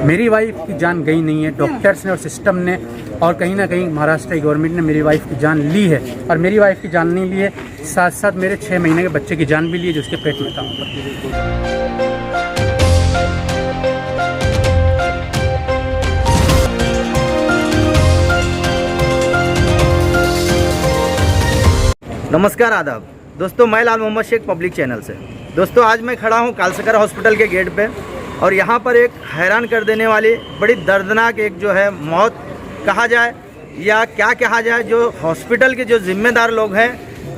मेरी वाइफ की जान गई नहीं है, डॉक्टर्स ने और सिस्टम ने और कहीं ना कहीं महाराष्ट्र की गवर्नमेंट ने मेरी वाइफ की जान ली है। और मेरी वाइफ की जान नहीं ली है, साथ साथ मेरे 6 महीने के बच्चे की जान भी ली है जो उसके पेट में था। नमस्कार आदाब दोस्तों, मैं लाल मोहम्मद शेख पब्लिक चैनल से। दोस्तों आज मैं खड़ा हूं कालसकर हॉस्पिटल के गेट पे और यहां पर एक हैरान कर देने वाली बड़ी दर्दनाक एक जो है मौत कहा जाए या क्या कहा जाए, जो हॉस्पिटल के जो जिम्मेदार लोग हैं,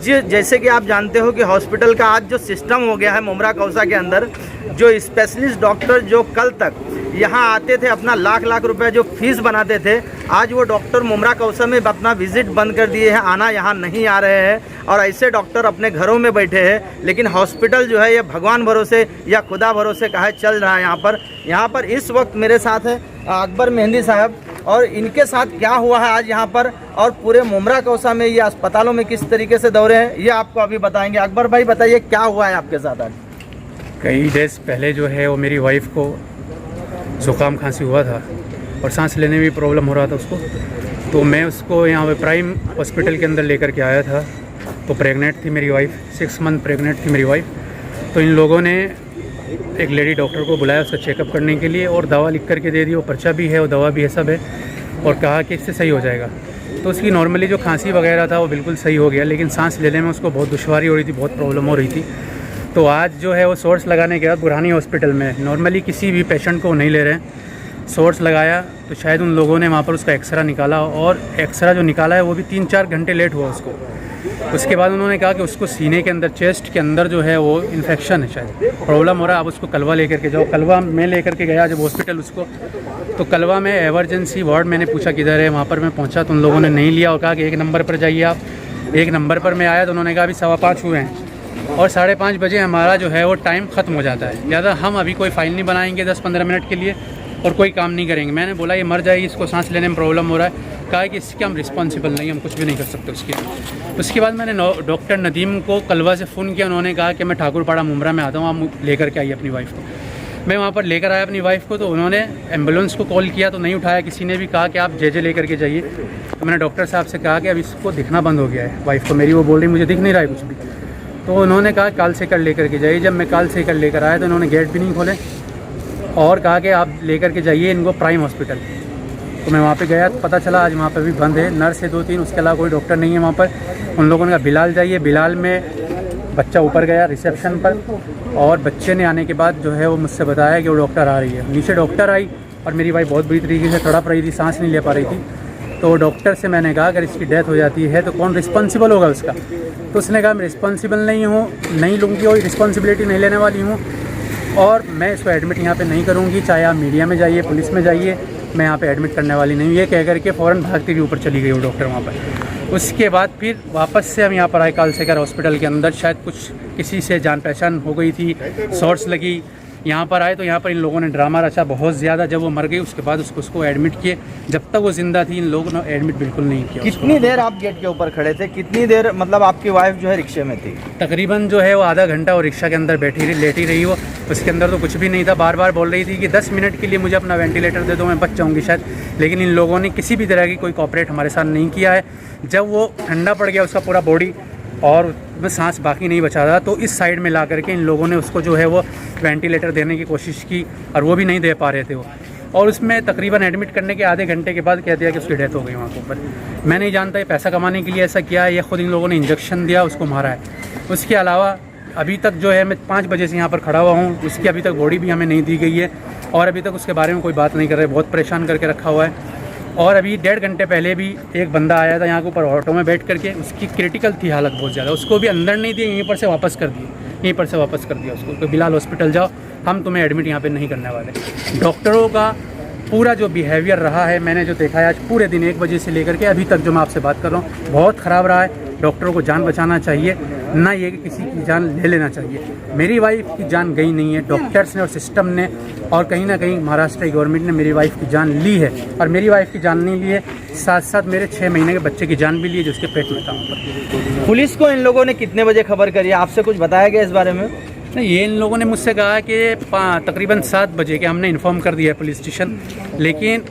जैसे कि आप जानते हो कि हॉस्पिटल का आज जो सिस्टम हो गया है मुमरा कौसा के अंदर, जो स्पेशलिस्ट डॉक्टर जो कल तक यहाँ आते थे अपना लाख लाख रुपए जो फीस बनाते थे, आज वो डॉक्टर मुमरा कौसा में अपना विजिट बंद कर दिए हैं, आना यहाँ नहीं आ रहे हैं और ऐसे डॉक्टर अपने घरों में बैठे हैं। लेकिन हॉस्पिटल जो है ये भगवान भरोसे या खुदा भरोसे का है, चल रहा है। यहाँ पर इस वक्त मेरे साथ है अकबर मेहंदी साहब और इनके साथ क्या हुआ है आज यहाँ पर और पूरे मुमरा कौसा में ये अस्पतालों में किस तरीके से दौरे हैं ये आपको अभी बताएंगे। अकबर भाई बताइए क्या हुआ है आपके साथ आज? कई डेज पहले जो है वो मेरी वाइफ को ज़ुकाम खांसी हुआ था और सांस लेने में भी प्रॉब्लम हो रहा था उसको, तो मैं उसको यहाँ पे प्राइम हॉस्पिटल के अंदर लेकर के आया था। तो प्रेग्नेंट थी मेरी वाइफ, 6 मंथ प्रेग्नेंट थी मेरी वाइफ। तो इन लोगों ने एक लेडी डॉक्टर को बुलाया उसका चेकअप करने के लिए और दवा लिख करके दे दी, वो पर्चा भी है वो दवा भी है सब है, और कहा कि इससे सही हो जाएगा। तो उसकी नॉर्मली जो खांसी वगैरह था वो बिल्कुल सही हो गया, लेकिन सांस लेने में उसको बहुत दुश्वारी हो रही थी, बहुत प्रॉब्लम हो रही थी। तो आज जो है वो सोर्स लगाने के बाद बुरहानी हॉस्पिटल में नॉर्मली किसी भी पेशेंट को नहीं ले रहे हैं, सोर्स लगाया तो शायद उन लोगों ने वहाँ पर उसका एक्सरा निकाला और एक्सरा जो निकाला है वो भी 3-4 घंटे लेट हुआ उसको। उसके बाद उन्होंने कहा कि उसको सीने के अंदर, चेस्ट के अंदर जो है वो इन्फेक्शन है, शायद प्रॉब्लम हो रहा है, आप उसको कलवा लेकर के जाओ। कलवा में लेकर के गया जब हॉस्पिटल उसको, तो कलवा में एमरजेंसी वार्ड मैंने पूछा किधर है, वहाँ पर मैं पहुँचा तो उन लोगों ने नहीं लिया और कहा कि 1 नंबर पर जाइए आप। 1 नंबर पर मैं आया तो उन्होंने कहा अभी 5:15 हुए हैं और 5:30 बजे हमारा जो है वो टाइम ख़त्म हो जाता है, ज़्यादा हम अभी कोई फाइल नहीं बनाएंगे 10-15 मिनट के लिए और कोई काम नहीं करेंगे। मैंने बोला ये मर जाएगी, इसको सांस लेने में प्रॉब्लम हो रहा है। कहा कि इसके हम रिस्पॉन्सिबल नहीं, हम कुछ भी नहीं कर सकते उसके। उसके बाद मैंने डॉक्टर नदीम को कलवा से फ़ोन किया, उन्होंने कहा कि मैं ठाकुरपाड़ा मुमरा में आता हूँ, आप लेकर के आइए अपनी वाइफ को। मैं वहाँ पर लेकर आया अपनी वाइफ को, तो उन्होंने एम्बुलेंस को कॉल किया तो नहीं उठाया, किसी ने भी कहा कि आप जे लेकर के जाइए। तो मैंने डॉक्टर साहब से कहा कि अब इसको दिखना बंद हो गया है वाइफ को मेरी, वो बोल रही मुझे दिख नहीं रहा है कुछ भी। तो उन्होंने कहा काल से कर लेकर के जाइए। जब मैं काल से कर लेकर आया तो उन्होंने गेट भी नहीं खोले और कहा कि आप लेकर के जाइए इनको प्राइम हॉस्पिटल। तो मैं वहाँ पे गया तो पता चला आज वहाँ पे भी बंद है, नर्स है 2-3, उसके अलावा कोई डॉक्टर नहीं है वहाँ पर। उन लोगों ने कहा बिलाल जाइए। बिलाल में बच्चा ऊपर गया रिसेप्शन पर और बच्चे ने आने के बाद जो है वो मुझसे बताया कि वो डॉक्टर आ रही है। नीचे डॉक्टर आई और मेरी वाइफ बहुत बुरी तरीके से तड़प रही थी, सांस नहीं ले पा रही थी। तो डॉक्टर से मैंने कहा अगर इसकी डेथ हो जाती है तो कौन रिस्पॉन्सिबल होगा उसका? तो उसने कहा मैं रिस्पॉन्सिबल नहीं हूँ, नहीं लूँगी और रिस्पॉन्सिबिलिटी नहीं लेने वाली हूँ और मैं इसको एडमिट यहाँ पे नहीं करूँगी, चाहे आप मीडिया में जाइए, पुलिस में जाइए, मैं यहाँ पे एडमिट करने वाली नहीं हूँ। ये कह करके फ़ौरन भागती हुई ऊपर चली गई वो डॉक्टर वहाँ पर। उसके बाद फिर वापस से हम यहाँ पर आए कालसेकर हॉस्पिटल के अंदर, शायद कुछ किसी से जान पहचान हो गई थी, शॉर्ट्स लगी। यहाँ पर आए तो यहाँ पर इन लोगों ने ड्रामा रचा बहुत ज़्यादा। जब वो मर गई उसके बाद उसको एडमिट किए, जब तक वो जिंदा थी इन लोगों ने एडमिट बिल्कुल नहीं किया। कितनी देर आप गेट के ऊपर खड़े थे? कितनी देर मतलब आपकी वाइफ जो है रिक्शे में थी? तकरीबन जो है वो आधा घंटा वो रिक्शा के अंदर लेटी रही वो। उसके अंदर तो कुछ भी नहीं था, बार बार बोल रही थी कि 10 मिनट के लिए मुझे अपना वेंटिलेटर दे दो, मैं बच जाऊँगी शायद। लेकिन इन लोगों ने किसी भी तरह की कोई कॉपरेट हमारे साथ नहीं किया है। जब वो ठंडा पड़ गया उसका पूरा बॉडी और उसमें सांस बाकी नहीं बचा रहा, तो इस साइड में ला करके इन लोगों ने उसको जो है वो वेंटिलेटर देने की कोशिश की और वो भी नहीं दे पा रहे थे वो। और उसमें तकरीबन एडमिट करने के आधे घंटे के बाद कह दिया कि उसकी डेथ हो गई वहाँ के ऊपर। मैं नहीं जानता ये पैसा कमाने के लिए ऐसा किया है या ख़ुद इन लोगों ने इंजेक्शन दिया उसको मारा है। उसके अलावा अभी तक जो है मैं 5 बजे से यहाँ पर खड़ा हुआ हूँ, उसकी अभी तक बॉडी भी हमें नहीं दी गई है और अभी तक उसके बारे में कोई बात नहीं कर रहे, बहुत परेशान करके रखा हुआ है। और अभी 1.5 घंटे पहले भी एक बंदा आया था यहाँ के ऊपर ऑटो में बैठ करके, उसकी क्रिटिकल थी हालत बहुत ज़्यादा, उसको भी अंदर नहीं दिए, यहीं पर से वापस कर दिया उसको। तो बिलाल हॉस्पिटल जाओ, हम तुम्हें एडमिट यहाँ पे नहीं करने वाले। डॉक्टरों का पूरा जो बिहेवियर रहा है, मैंने जो देखा है आज पूरे दिन 1 बजे से लेकर के अभी तक जो मैं आपसे बात कर रहा हूँ, बहुत ख़राब रहा है। डॉक्टरों को जान बचाना चाहिए, ना ये कि किसी की जान ले लेना चाहिए। मेरी वाइफ की जान गई नहीं है, डॉक्टर्स ने और सिस्टम ने और कहीं ना कहीं महाराष्ट्र की गवर्नमेंट ने मेरी वाइफ की जान ली है। और मेरी वाइफ की जान नहीं ली है, साथ साथ मेरे 6 महीने के बच्चे की जान भी ली है जो उसके पेट में था। पुलिस को इन लोगों ने कितने बजे खबर करी? आपसे कुछ बताया गया इस बारे में? नहीं, ये इन लोगों ने मुझसे कहा कि तकरीबन 7 बजे के हमने इन्फॉर्म कर दिया है पुलिस स्टेशन, लेकिन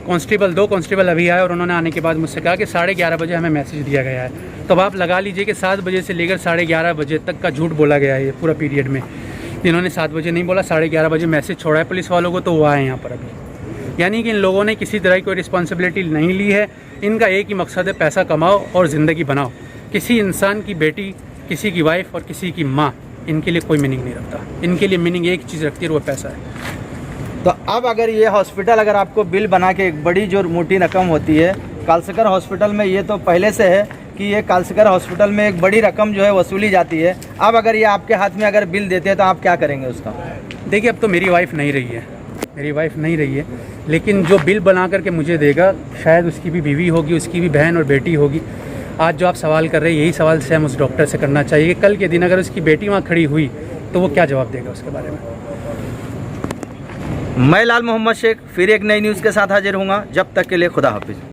दो कांस्टेबल अभी आए और उन्होंने आने के बाद मुझसे कहा कि 11:30 बजे हमें मैसेज दिया गया है। तो अब आप लगा लीजिए कि 7 बजे से लेकर 11:30 बजे तक का झूठ बोला गया है ये पूरा पीरियड में। इन्होंने 7 बजे नहीं बोला, 11:30 बजे मैसेज छोड़ा है पुलिस वालों को, तो वो आए यहाँ पर अभी। यानी कि इन लोगों ने किसी तरह की कोई रिस्पॉन्सिबिलिटी नहीं ली है। इनका एक ही मकसद है, पैसा कमाओ और ज़िंदगी बनाओ। किसी इंसान की बेटी, किसी की वाइफ और किसी की माँ, इनके लिए कोई मीनिंग नहीं रखता। इनके लिए मीनिंग एक चीज़ रखती है, वो पैसा है। तो अब अगर ये हॉस्पिटल अगर आपको बिल बना के एक बड़ी जो मोटी रकम होती है कालसकर हॉस्पिटल में, ये तो पहले से है कि ये कालसकर हॉस्पिटल में एक बड़ी रकम जो है वसूली जाती है। अब अगर ये आपके हाथ में अगर बिल देते हैं तो आप क्या करेंगे उसका? देखिए, अब तो मेरी वाइफ नहीं रही है, लेकिन जो बिल बना करके मुझे देगा, शायद उसकी भी बीवी होगी, उसकी भी बहन और बेटी होगी। आज जो आप सवाल कर रहे हैं, यही सवाल सेम उस डॉक्टर से करना चाहिए कि कल के दिन अगर उसकी बेटी वहाँ खड़ी हुई तो वो क्या जवाब देगा उसके बारे में। मैं लाल मोहम्मद शेख फिर एक नई न्यूज़ के साथ हाजिर हूँगा। जब तक के लिए खुदा हाफिज़।